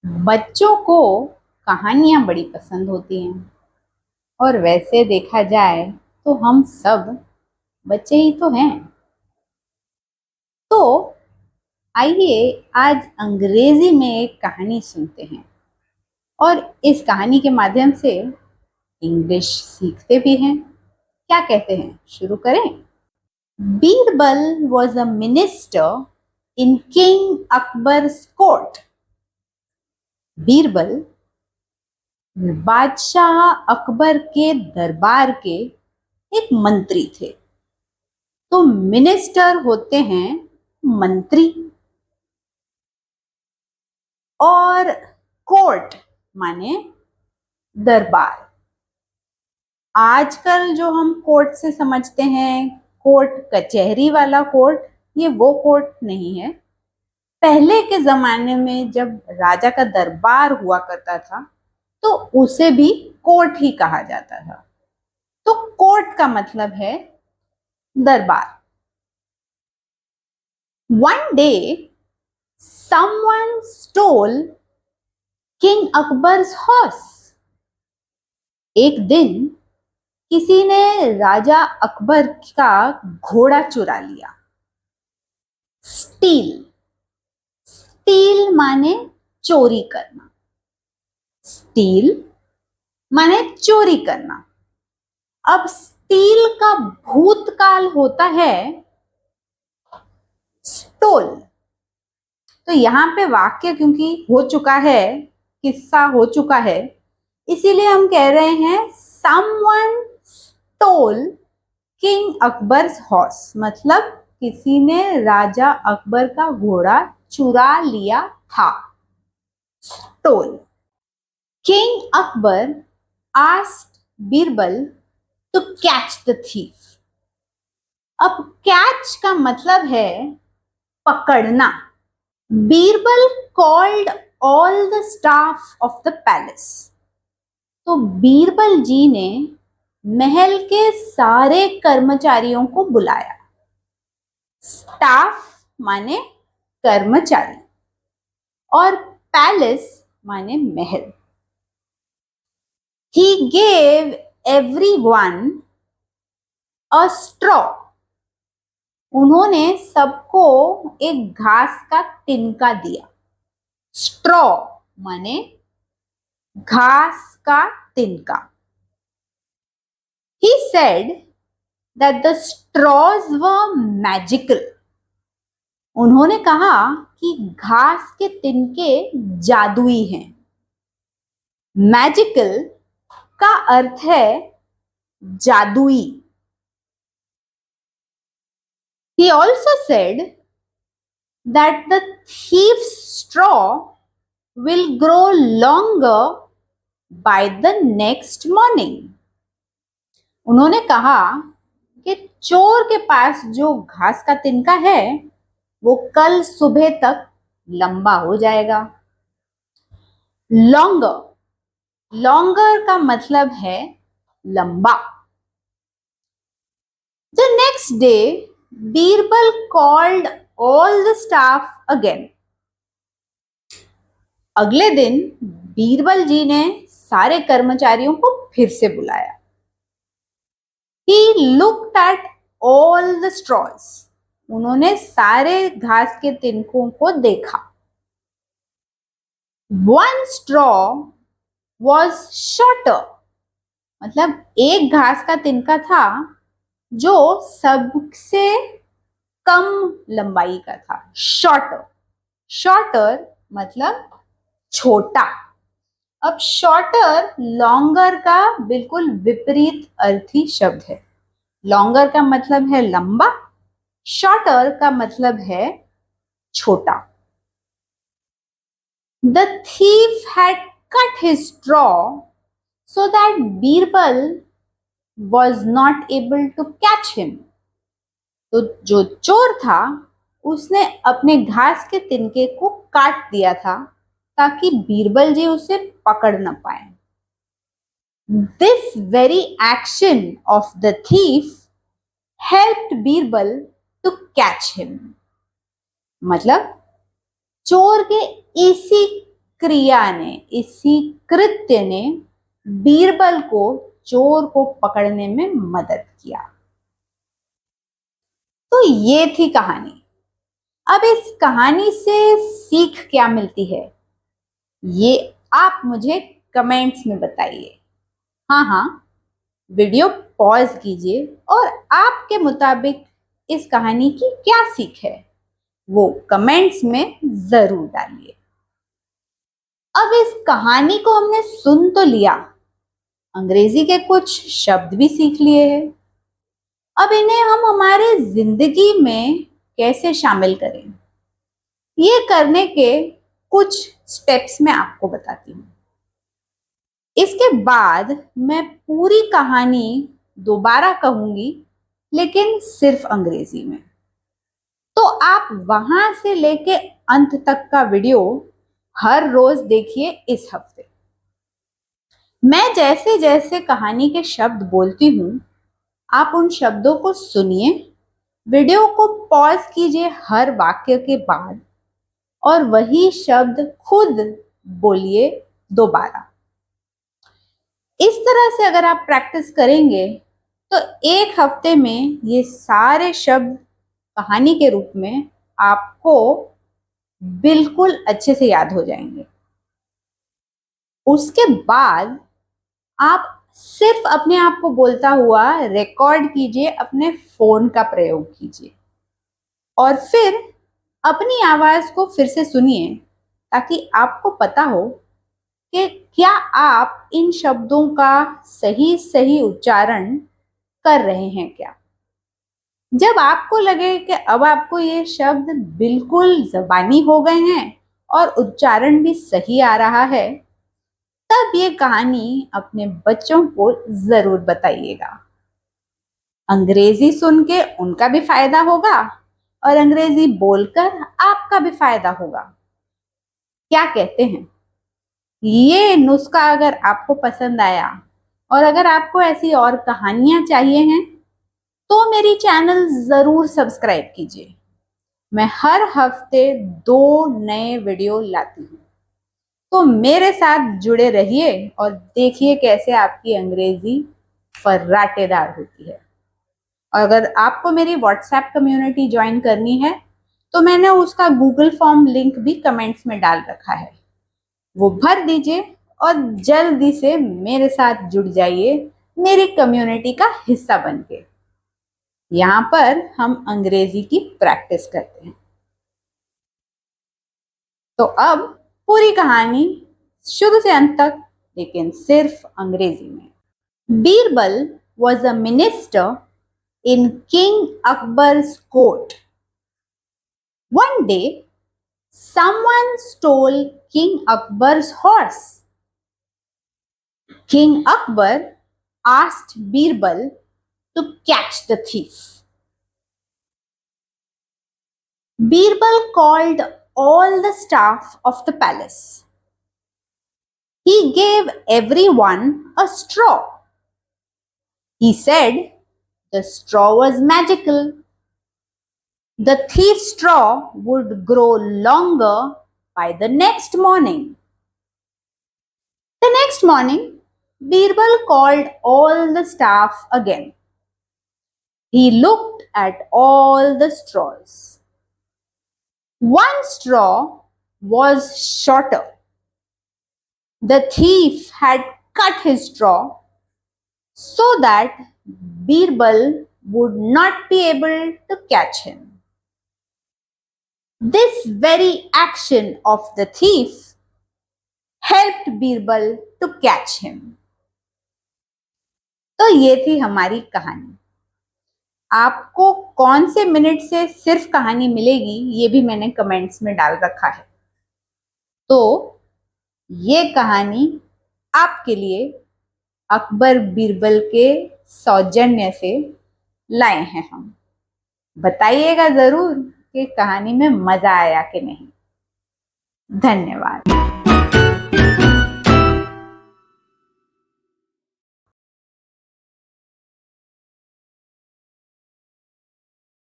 बच्चों को कहानियां बड़ी पसंद होती हैं। और वैसे देखा जाए तो हम सब बच्चे ही तो हैं। तो आइए आज अंग्रेजी में एक कहानी सुनते हैं और इस कहानी के माध्यम से इंग्लिश सीखते भी हैं। क्या कहते हैं, शुरू करें? Birbal was a minister in king Akbar's court. Birbal बादशाह अकबर के दरबार के एक मंत्री थे। तो मिनिस्टर होते हैं मंत्री, और कोर्ट माने दरबार। आजकल जो हम कोर्ट से समझते हैं, कोर्ट कचहरी वाला कोर्ट, ये वो कोर्ट नहीं है। पहले के जमाने में जब राजा का दरबार हुआ करता था तो उसे भी कोर्ट ही कहा जाता था। तो कोर्ट का मतलब है दरबार। One day, someone stole King Akbar's horse. एक दिन किसी ने राजा अकबर का घोड़ा चुरा लिया। स्टील, स्टील माने चोरी करना। स्टील माने चोरी करना। अब स्टील का भूतकाल होता है स्टोल। तो यहाँ पे वाक्य क्योंकि हो चुका है, किस्सा हो चुका है, इसीलिए हम कह रहे हैं someone stole king Akbar's horse. मतलब किसी ने राजा अकबर का घोड़ा चुरा लिया था। Stole. King Akbar asked Birbal to catch the thief. अब कैच का मतलब है पकड़ना। Birbal called all the staff of the palace. तो बीरबल जी ने महल के सारे कर्मचारियों को बुलाया। स्टाफ माने कर्मचारी और पैलेस माने महल। He gave everyone a straw. उन्होंने सबको एक घास का तिनका दिया। स्ट्रॉ माने घास का तिनका। He said that the straws were magical. उन्होंने कहा कि घास के तिनके जादुई हैं। मैजिकल का अर्थ है जादुई। He also said that the thief's straw will grow longer by the next morning. उन्होंने कहा कि चोर के पास जो घास का तिनका है वो कल सुबह तक लंबा हो जाएगा। लॉन्गर, लॉन्गर का मतलब है लंबा। The next day, Birbal called all the staff again. अगले दिन बीरबल जी ने सारे कर्मचारियों को फिर से बुलाया। He looked at all the straws. उन्होंने सारे घास के तिनकों को देखा। One straw was shorter. मतलब एक घास का तिनका था जो सबसे कम लंबाई का था। शॉर्टर, शॉर्टर मतलब छोटा। अब शॉर्टर लॉन्गर का बिल्कुल विपरीत अर्थी शब्द है। लॉन्गर का मतलब है लंबा, शॉर्टर का मतलब है छोटा। The thief had cut his straw so that Birbal was not able to catch him. तो जो चोर था उसने अपने घास के तिनके को काट दिया था ताकि बीरबल जी उसे पकड़ न पाए। This very action of the thief helped Birbal to catch him. मतलब चोर के इसी क्रिया ने, इसी कृत्य ने बीरबल को चोर को पकड़ने में मदद किया। तो ये थी कहानी। अब इस कहानी से सीख क्या मिलती है, ये आप मुझे कमेंट्स में बताइए। हाँ, वीडियो पॉज कीजिए और आपके मुताबिक इस कहानी की क्या सीख है वो कमेंट्स में जरूर डालिए। अब इस कहानी को हमने सुन तो लिया, अंग्रेजी के कुछ शब्द भी सीख लिए हैं। अब इन्हें हम हमारे जिंदगी में कैसे शामिल करें, ये करने के कुछ स्टेप्स मैं आपको बताती हूँ। इसके बाद मैं पूरी कहानी दोबारा कहूंगी, लेकिन सिर्फ अंग्रेजी में। तो आप वहां से लेके अंत तक का वीडियो हर रोज देखिए इस हफ्ते। मैं जैसे जैसे कहानी के शब्द बोलती हूँ, आप उन शब्दों को सुनिए, वीडियो को पॉज कीजिए हर वाक्य के बाद और वही शब्द खुद बोलिए दोबारा। इस तरह से अगर आप प्रैक्टिस करेंगे तो एक हफ्ते में ये सारे शब्द कहानी के रूप में आपको बिल्कुल अच्छे से याद हो जाएंगे। उसके बाद आप सिर्फ अपने आप को बोलता हुआ रिकॉर्ड कीजिए, अपने फोन का प्रयोग कीजिए और फिर अपनी आवाज को फिर से सुनिए, ताकि आपको पता हो कि क्या आप इन शब्दों का सही सही उच्चारण कर रहे हैं क्या। जब आपको लगे कि अब आपको ये शब्द बिल्कुल ज़बानी हो गए हैं और उच्चारण भी सही आ रहा है, तब ये कहानी अपने बच्चों को जरूर बताइएगा। अंग्रेजी सुन के उनका भी फायदा होगा और अंग्रेजी बोलकर आपका भी फायदा होगा। क्या कहते हैं? ये नुस्खा अगर आपको पसंद आया और अगर आपको ऐसी और कहानियां चाहिए हैं तो मेरी चैनल जरूर सब्सक्राइब कीजिए। मैं हर हफ्ते 2 नए वीडियो लाती हूँ, तो मेरे साथ जुड़े रहिए और देखिए कैसे आपकी अंग्रेजी फर्राटेदार होती है। और अगर आपको मेरी व्हाट्सएप कम्युनिटी ज्वाइन करनी है तो मैंने उसका गूगल फॉर्म लिंक भी कमेंट्स में डाल रखा है, वो भर दीजिए और जल्दी से मेरे साथ जुड़ जाइए, मेरी कम्युनिटी का हिस्सा बनके। यहाँ पर हम अंग्रेजी की प्रैक्टिस करते हैं। तो अब पूरी कहानी शुरू से अंत तक, लेकिन सिर्फ अंग्रेजी में। Birbal was a minister in King Akbar's court. One day, someone stole King Akbar's horse. King Akbar asked Birbal to catch the thief. Birbal called all the staff of the palace. He gave everyone a straw. He said the straw was magical. The thief's straw would grow longer by the next morning. The next morning, Birbal called all the staff again. He looked at all the straws. One straw was shorter. The thief had cut his straw so that Birbal would not be able to catch him. This very action of the thief helped Birbal to catch him. तो ये थी हमारी कहानी। आपको कौन से minute से सिर्फ कहानी मिलेगी ये भी मैंने कमेंट्स में डाल रखा है। तो ये कहानी आपके लिए अकबर बीरबल के सौजन्य से लाए हैं हम। बताइएगा जरूर कि कहानी में मजा आया कि नहीं। धन्यवाद।